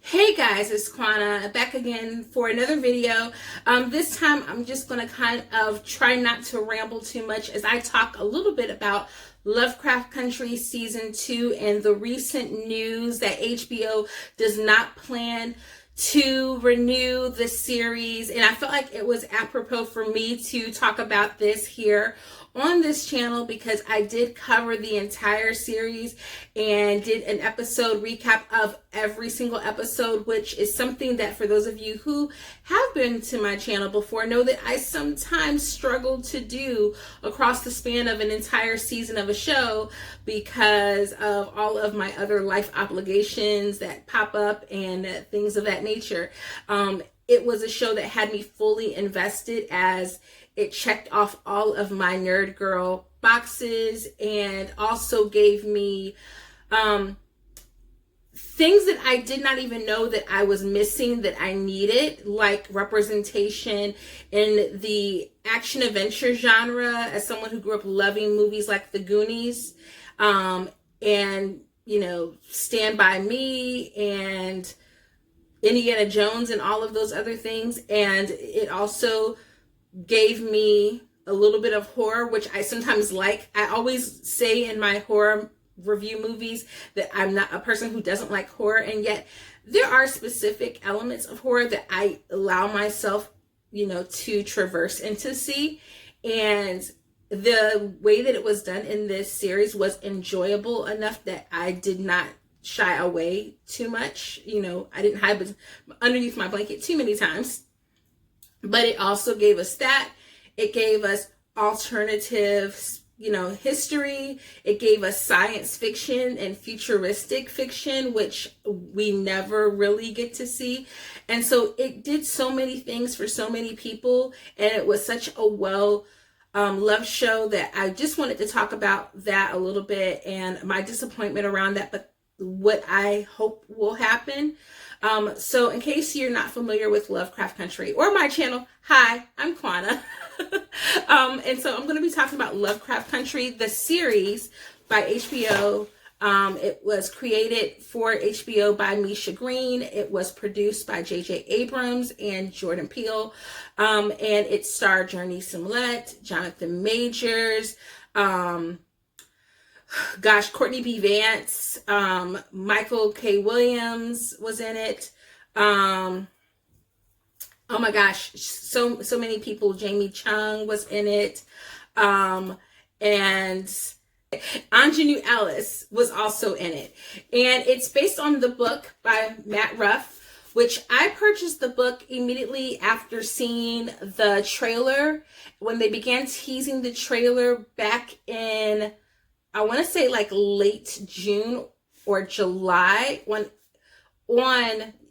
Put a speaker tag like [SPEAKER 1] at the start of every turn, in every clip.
[SPEAKER 1] Hey guys, it's Quana back again for another video. This time I'm just going to kind of try not to ramble too much as I talk a little bit about Lovecraft Country Season 2 and the recent news that HBO does not plan to renew the series. And I felt like it was apropos for me to talk about this here on this channel because I did cover the entire series and did an episode recap of every single episode, which is something that for those of you who have been to my channel before know that I sometimes struggle to do across the span of an entire season of a show because of all of my other life obligations that pop up and things of that nature. It was a show that had me fully invested as it checked off all of my nerd girl boxes and also gave me things that I did not even know that I was missing that I needed, like representation in the action adventure genre as someone who grew up loving movies like The Goonies, and, you know, Stand By Me and Indiana Jones and all of those other things. And it also gave me a little bit of horror, which I sometimes like. I always say in my horror review movies that I'm not a person who doesn't like horror, and yet there are specific elements of horror that I allow myself, you know, to traverse and to see. And the way that it was done in this series was enjoyable enough that I did not shy away too much. You know, I didn't hide underneath my blanket too many times. But it also gave us that. It gave us alternative, you know, history. It gave us science fiction and futuristic fiction, which we never really get to see. And so it did so many things for so many people. And it was such a loved show that I just wanted to talk about that a little bit and my disappointment around that, but what I hope will happen. So in case you're not familiar with Lovecraft Country or my channel, hi, I'm Quana. And so I'm going to be talking about Lovecraft Country, the series by HBO. It was created for HBO by Misha Green. It was produced by J.J. Abrams and Jordan Peele. And it starred Jurnee Smollett, Jonathan Majors, Courtney B. Vance, Michael K. Williams was in it. Oh my gosh, so many people. Jamie Chung was in it. And Anjanou Ellis was also in it. And it's based on the book by Matt Ruff, which I purchased the book immediately after seeing the trailer. When they began teasing the trailer back in, I want to say like late June or July, on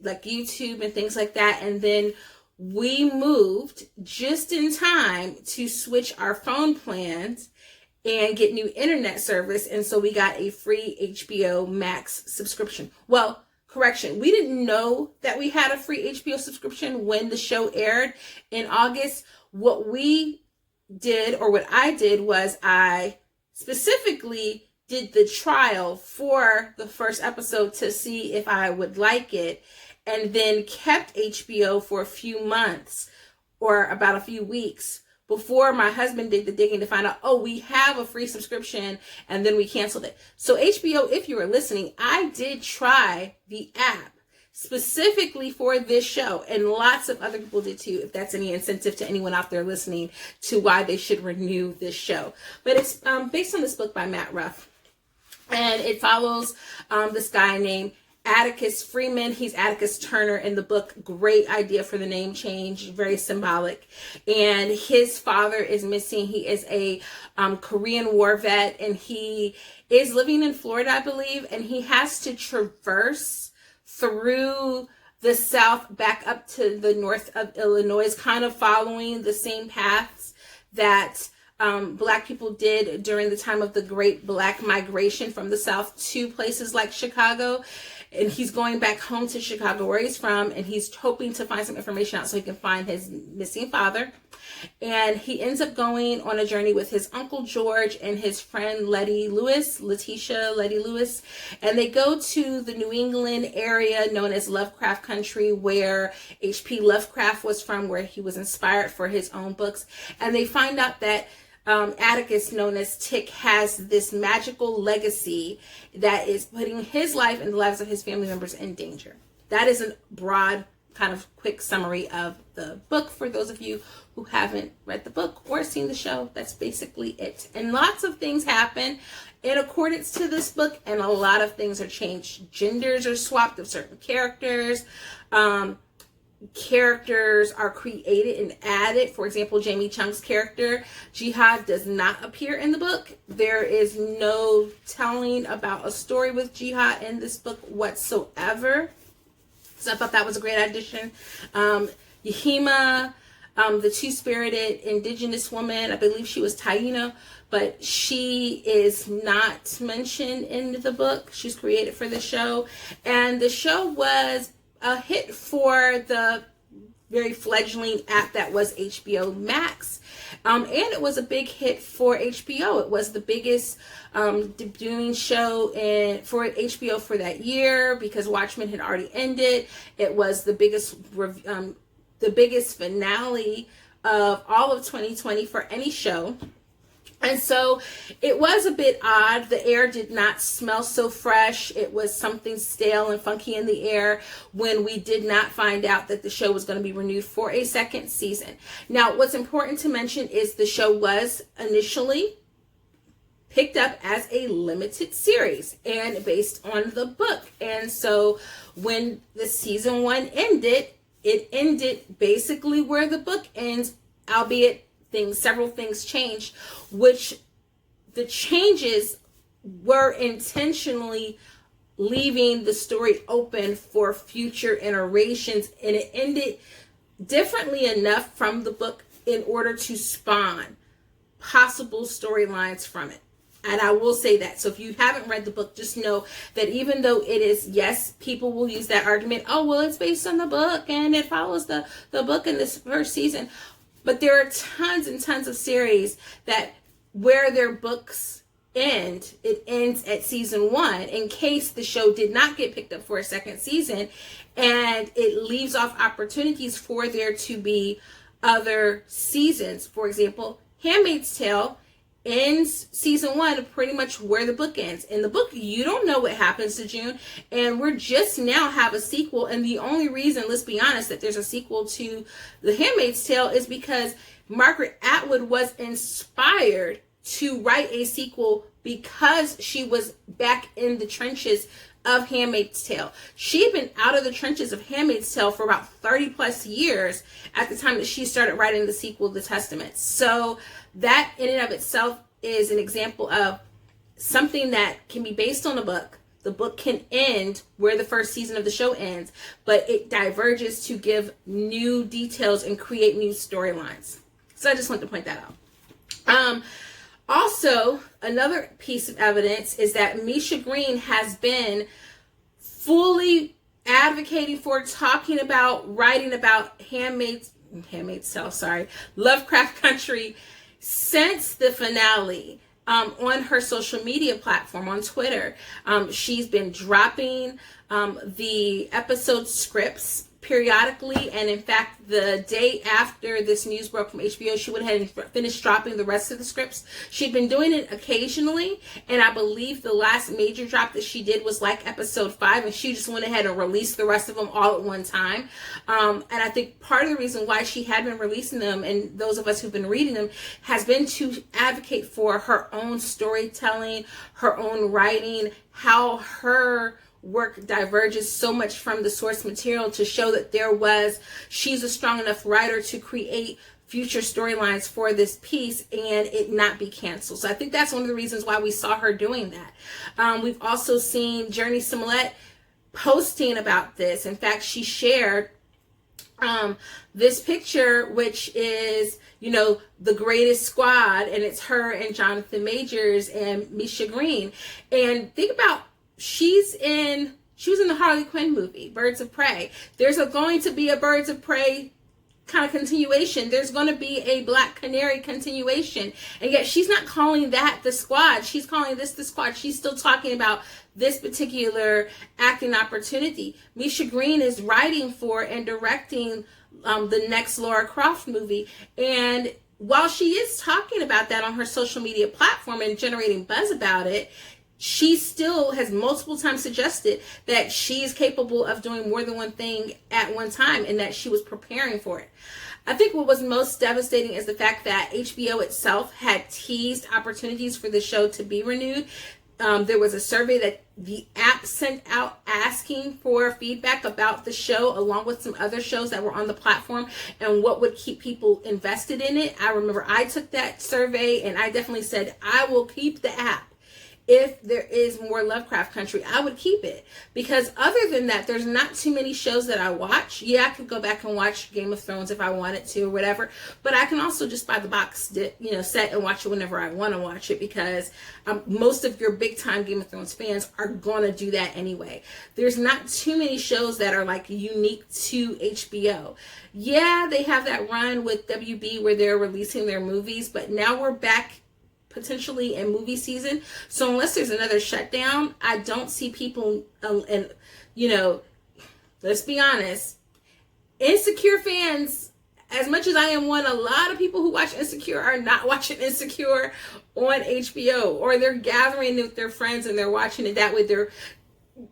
[SPEAKER 1] like YouTube and things like that. And then we moved just in time to switch our phone plans and get new internet service. And so we got a free HBO Max subscription. Well, correction, we didn't know that we had a free HBO subscription when the show aired in August. What we did, or what I did, was I specifically did the trial for the first episode to see if I would like it, and then kept HBO for a few months or about a few weeks before my husband did the digging to find out, oh, we have a free subscription, and then we canceled it. So HBO, if you were listening, I did try the app specifically for this show, and lots of other people did too, if that's any incentive to anyone out there listening to why they should renew this show. But it's based on this book by Matt Ruff, and it follows this guy named Atticus Freeman. He's Atticus Turner in the book. Great idea for the name change, very symbolic. And his father is missing. He is a Korean War vet, and he is living in Florida, I believe, and he has to traverse through the South back up to the north of Illinois, kind of following the same paths that Black people did during the time of the Great Black Migration from the South to places like Chicago. and he's going back home to Chicago where he's from, and he's hoping to find some information out so he can find his missing father. And he ends up going on a journey with his Uncle George and his friend Letitia Letty Lewis. And they go to the New England area known as Lovecraft Country, where H.P. Lovecraft was from, where he was inspired for his own books. And they find out that Atticus, known as Tick, has this magical legacy that is putting his life and the lives of his family members in danger. That is a broad, kind of quick summary of the book for those of you who haven't read the book or seen the show. That's basically it. And lots of things happen in accordance to this book, and a lot of things are changed. Genders are swapped of certain characters. Characters are created and added. For example, Jamie Chung's character, Jihad, does not appear in the book. There is no telling about a story with Jihad in this book whatsoever. So I thought that was a great addition. Yahima, the two-spirited indigenous woman, I believe she was Taino, but she is not mentioned in the book. She's created for the show. And the show was a hit for the very fledgling app that was HBO Max. And it was a big hit for HBO. It was the biggest debuting show for HBO for that year because Watchmen had already ended. It was the biggest finale of all of 2020 for any show. And so it was a bit odd. The air did not smell so fresh. It was something stale and funky in the air when we did not find out that the show was going to be renewed for a second season. Now, what's important to mention is the show was initially picked up as a limited series and based on the book. And so when the season 1 ended, it ended basically where the book ends, albeit several things changed, which the changes were intentionally leaving the story open for future iterations, and it ended differently enough from the book in order to spawn possible storylines from it. And I will say that. So if you haven't read the book, just know that even though it is, yes, people will use that argument, oh, well, it's based on the book and it follows the book in this first season. But there are tons and tons of series that where their books end, it ends at season 1 in case the show did not get picked up for a second season, and it leaves off opportunities for there to be other seasons. For example, Handmaid's Tale ends season 1 pretty much where the book ends. In the book, you don't know what happens to June, and we're just now have a sequel, and the only reason, let's be honest, that there's a sequel to The Handmaid's Tale is because Margaret Atwood was inspired to write a sequel because she was back in the trenches of Handmaid's Tale. She had been out of the trenches of Handmaid's Tale for about 30 plus years at the time that she started writing the sequel, The Testament. So that in and of itself is an example of something that can be based on a book. The book can end where the first season of the show ends, but it diverges to give new details and create new storylines. So I just want to point that out. Also, another piece of evidence is that Misha Green has been fully advocating for, talking about, writing about Handmaid's Tale, Lovecraft Country since the finale. On her social media platform, on Twitter, she's been dropping the episode scripts periodically, and in fact, the day after this news broke from HBO, she went ahead and finished dropping the rest of the scripts. She'd been doing it occasionally, and I believe the last major drop that she did was like episode 5, and she just went ahead and released the rest of them all at one time. And I think part of the reason why she had been releasing them, and those of us who've been reading them, has been to advocate for her own storytelling, her own writing, how her work diverges so much from the source material to show that she's a strong enough writer to create future storylines for this piece and it not be canceled. So I think that's one of the reasons why we saw her doing that. We've also seen Journey Smollett posting about this. In fact, she shared this picture, which is, the greatest squad, and it's her and Jonathan Majors and Misha Green. And think about, she's in She was in the Harley Quinn movie, Birds of Prey. There's going to be a Birds of Prey kind of continuation. There's going to be a Black Canary continuation. And yet she's not calling that the Squad. She's calling this the Squad. She's still talking about this particular acting opportunity. Misha Green is writing for and directing the next Lara Croft movie. And while she is talking about that on her social media platform and generating buzz about it, she still has multiple times suggested that she is capable of doing more than one thing at one time and that she was preparing for it. I think what was most devastating is the fact that HBO itself had teased opportunities for the show to be renewed. There was a survey that the app sent out asking for feedback about the show, along with some other shows that were on the platform and what would keep people invested in it. I remember I took that survey and I definitely said, I will keep the app. If there is more Lovecraft Country, I would keep it. Because other than that, there's not too many shows that I watch. Yeah, I could go back and watch Game of Thrones if I wanted to or whatever. But I can also just buy the box set and watch it whenever I want to watch it, because most of your big time Game of Thrones fans are going to do that anyway. There's not too many shows that are like unique to HBO. Yeah, they have that run with WB where they're releasing their movies, but now we're back potentially in movie season. So unless there's another shutdown, I don't see people, and let's be honest, Insecure fans, as much as I am one, a lot of people who watch Insecure are not watching Insecure on HBO, or they're gathering with their friends and they're watching it that way. They're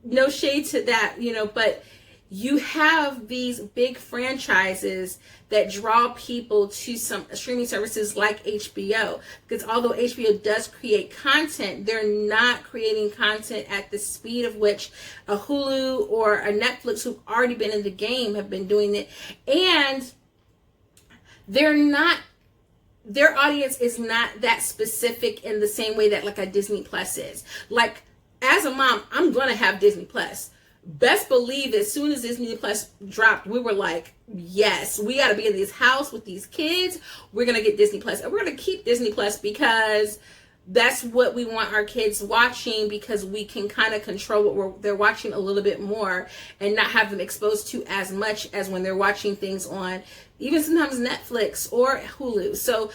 [SPEAKER 1] no shade to that, but you have these big franchises that draw people to some streaming services like HBO, because although HBO does create content, they're not creating content at the speed of which a Hulu or a Netflix, who've already been in the game, have been doing it. And their audience is not that specific in the same way that like a Disney Plus is. Like, as a mom, I'm gonna have Disney Plus. Best believe as soon as Disney Plus dropped, we were like, yes, we got to be in this house with these kids. We're going to get Disney Plus, and we're going to keep Disney Plus because that's what we want our kids watching, because we can kind of control what they're watching a little bit more and not have them exposed to as much as when they're watching things on even sometimes Netflix or Hulu. So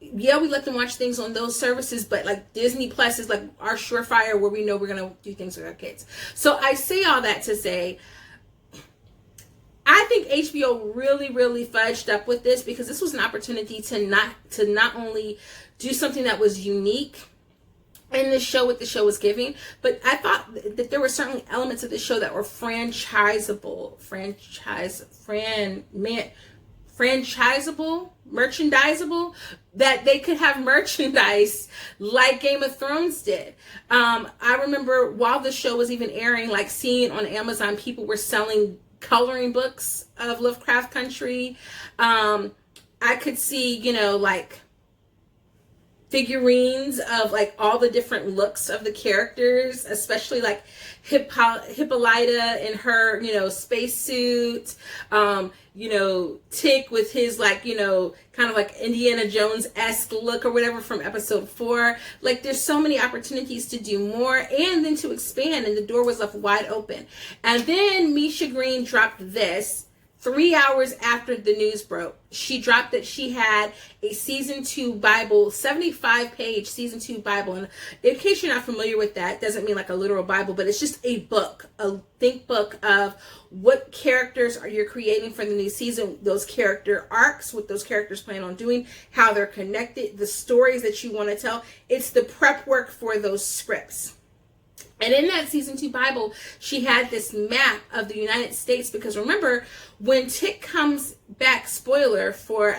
[SPEAKER 1] yeah, we let them watch things on those services, but like Disney Plus is like our surefire where we know we're going to do things with our kids. So I say all that to say, I think HBO really, really fudged up with this, because this was an opportunity to not only do something that was unique in the show, what the show was giving, but I thought that there were certainly elements of the show that were merchandisable, that they could have merchandise like Game of Thrones did. I remember while the show was even airing, like seeing on Amazon, people were selling coloring books of Lovecraft Country. I could see, like figurines of like all the different looks of the characters, especially like Hippolyta in her, spacesuit, Tick with his like, kind of like Indiana Jones-esque look or whatever from episode 4. Like there's so many opportunities to do more and then to expand, and the door was left wide open. And then Misha Green dropped this 3 hours after the news broke. She dropped that she had a season 2 Bible, 75-page season 2 Bible. And in case you're not familiar with that, doesn't mean like a literal Bible, but it's just a book, a think book of what characters are you creating for the new season, those character arcs, what those characters plan on doing, how they're connected, the stories that you want to tell. It's the prep work for those scripts. And in that season 2 Bible, she had this map of the United States, because remember, when Tick comes back, spoiler for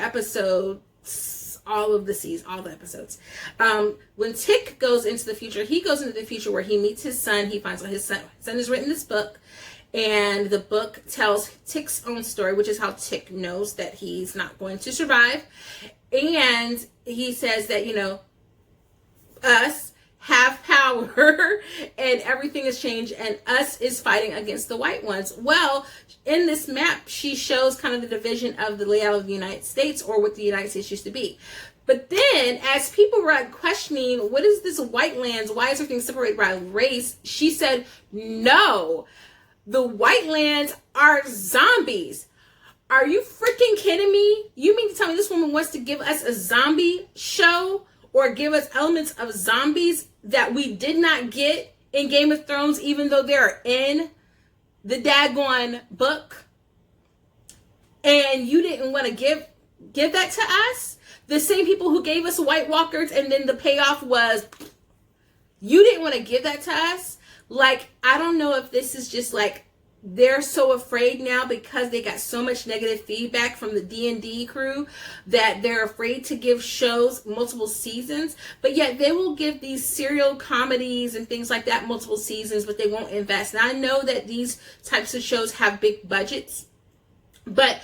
[SPEAKER 1] all the episodes, when Tick goes into the future, he goes into the future where he meets his son. He finds out his son has written this book, and the book tells Tick's own story, which is how Tick knows that he's not going to survive. And he says that, us have power and everything has changed and us is fighting against the white ones. Well, in this map, she shows kind of the division of the layout of the United States, or what the United States used to be. But then as people were questioning, what is this white lands? Why is everything separated by race? She said, no, the white lands are zombies. Are you freaking kidding me? You mean to tell me this woman wants to give us a zombie show or give us elements of zombies that we did not get in Game of Thrones, even though they're in the daggone book? And you didn't want to give that to us? The same people who gave us White Walkers, and then the payoff was you didn't want to give that to us? Like, I don't know if this is just like they're so afraid now because they got so much negative feedback from the D&D crew that they're afraid to give shows multiple seasons, but yet they will give these serial comedies and things like that multiple seasons, but they won't invest. And I know that these types of shows have big budgets, but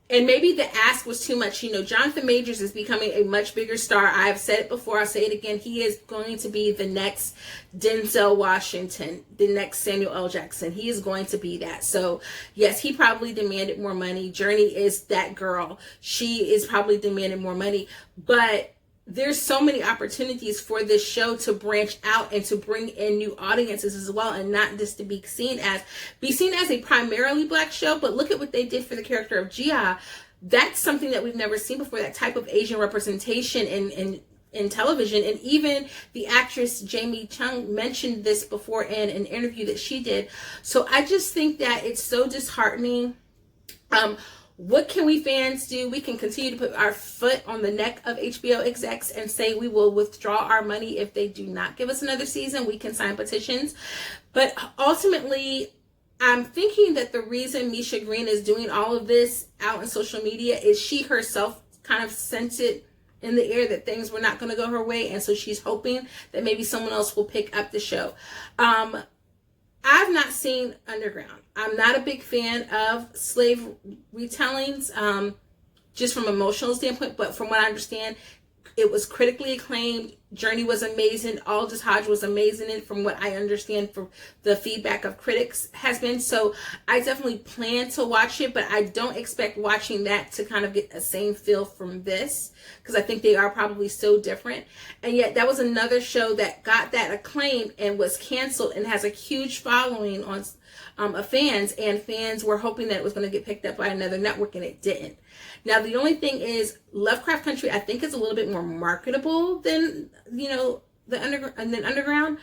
[SPEAKER 1] and maybe the ask was too much. You know, Jonathan Majors is becoming a much bigger star. I've said it before, I'll say it again. He is going to be the next Denzel Washington, the next Samuel L. Jackson. He is going to be that. So yes, he probably demanded more money. Journey is that girl. She is probably demanding more money. But there's so many opportunities for this show to branch out and to bring in new audiences as well, and not just to be seen as a primarily Black show. But look at what they did for the character of Gia. That's something that we've never seen before, that type of Asian representation in television. And even the actress Jamie Chung mentioned this before in an interview that she did. So I just think that it's so disheartening. What can we fans do? We can continue to put our foot on the neck of HBO execs and say we will withdraw our money if they do not give us another season. We can sign petitions. But ultimately, I'm thinking that the reason Misha Green is doing all of this out in social media is she herself kind of sent it in the air that things were not going to go her way. And so she's hoping that maybe someone else will pick up the show. I've not seen Underground. I'm not a big fan of slave retellings, just from an emotional standpoint, but from what I understand, it was critically acclaimed. Journey was amazing. Aldous Hodge was amazing. And from what I understand from the feedback of critics has been. So I definitely plan to watch it, but I don't expect watching that to kind of get the same feel from this, because I think they are probably so different. And yet that was another show that got that acclaim and was canceled and has a huge following on of fans, and fans were hoping that it was going to get picked up by another network, and it didn't. Now, the only thing is, Lovecraft Country, I think, is a little bit more marketable than, you know, Underground,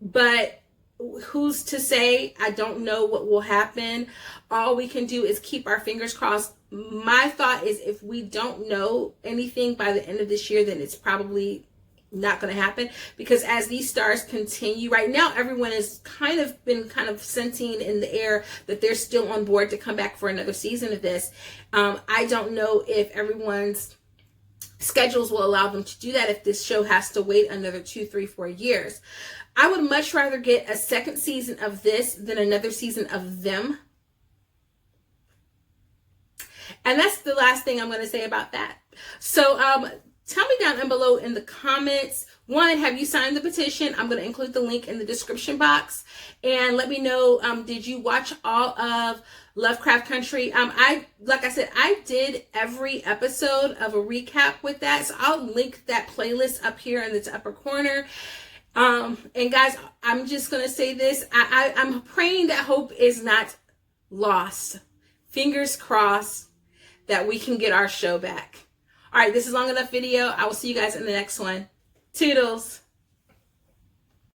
[SPEAKER 1] but who's to say? I don't know what will happen. All we can do is keep our fingers crossed. My thought is, if we don't know anything by the end of this year, then it's probably not going to happen, because as these stars continue, right now everyone has kind of sensing in the air that they're still on board to come back for another season of this. I don't know if everyone's schedules will allow them to do that, if this show has to wait another 2, 3, 4 years. I would much rather get a second season of this than another season of them. And that's the last thing I'm going to say about that. So tell me down below in the comments, one, have you signed the petition? I'm going to include the link in the description box. And let me know, did you watch all of Lovecraft Country? Like I said, I did every episode of a recap with that. So I'll link that playlist up here in the upper corner. And guys, I'm just going to say this. I'm praying that hope is not lost. Fingers crossed that we can get our show back. All right, this is long enough video. I will see you guys in the next one. Toodles.